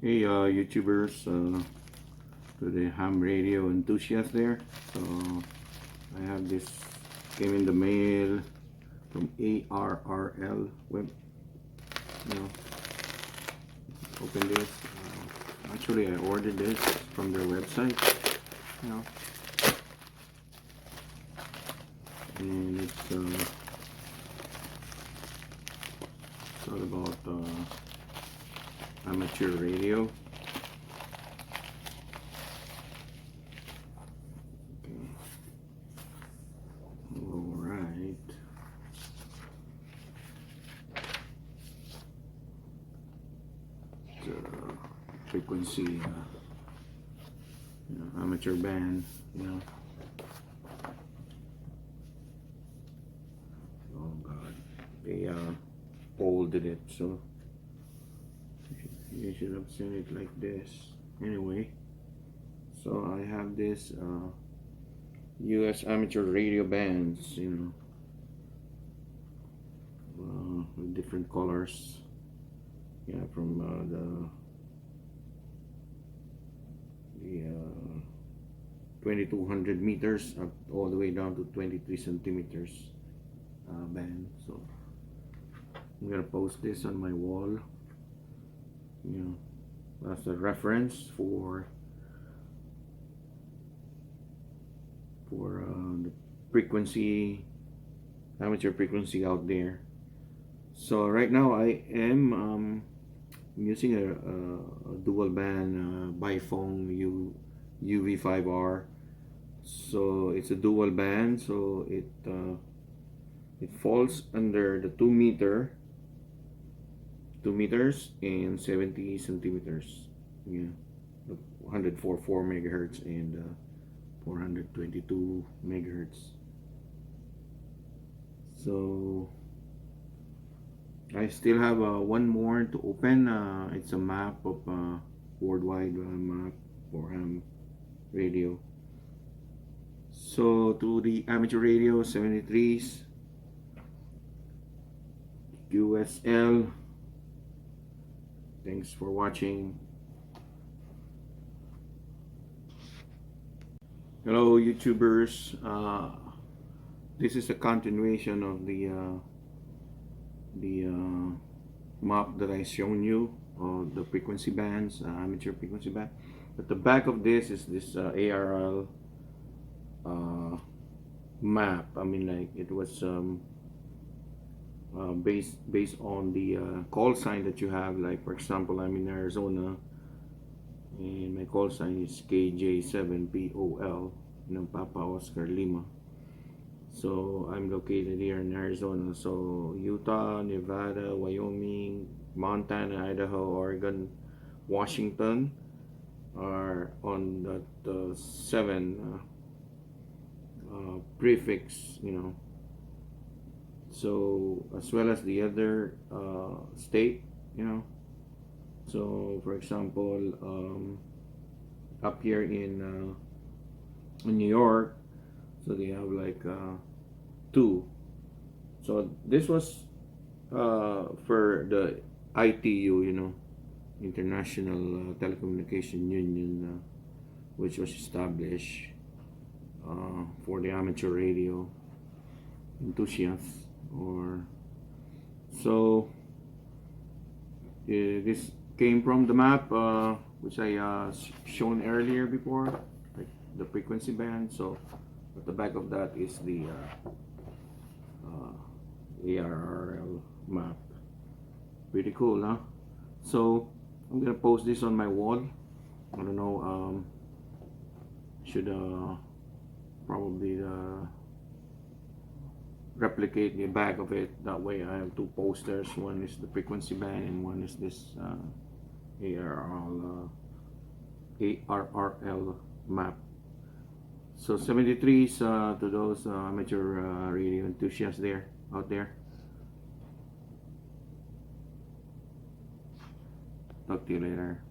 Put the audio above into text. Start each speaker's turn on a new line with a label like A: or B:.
A: Hey YouTubers, to the ham radio enthusiasts there. So I have this, came in the mail from ARRL web. Open this. Actually, I ordered this from their website. And it's all about amateur radio. Alright. Frequency, amateur band, Oh God, they folded it, so you should have seen it like this. Anyway, so I have this US amateur radio bands, with different colors, from the 2200 meters up all the way down to 23 centimeters band. So I'm gonna post this on my wall, as a reference for the frequency, amateur frequency out there. So right now I am using a dual band biphone UV5R. So it's a dual band, so it falls under the 2 meters and 70 centimeters. The 104.4 megahertz and 422 megahertz. So I still have one more to open. It's a map of worldwide map for ham radio. So to the amateur radio 73s, USL. Thanks for watching. Hello YouTubers. This is a continuation of the map that I shown you of the frequency bands, amateur frequency band. At the back of this is this ARRL map. I mean, like, it was based on the call sign that you have. Like, for example, I'm in Arizona and my call sign is KJ7POL, Papa Oscar Lima. So I'm located here in Arizona. So Utah, Nevada, Wyoming, Montana, Idaho, Oregon, Washington are on that 7 prefix, so as well as the other state, so for example, up here in New York, so they have like 2. So this was for the ITU, International Telecommunication Union, which was established for the amateur radio enthusiasts. So this came from the map which I shown earlier before, like the frequency band. So at the back of that is the ARRL map. Pretty cool, huh? So I'm gonna post this on my wall. I don't know, should probably replicate the back of it. That way I have 2 posters. One is the frequency band and one is this ARRL map. So 73s to those amateur radio enthusiasts out there. Talk to you later.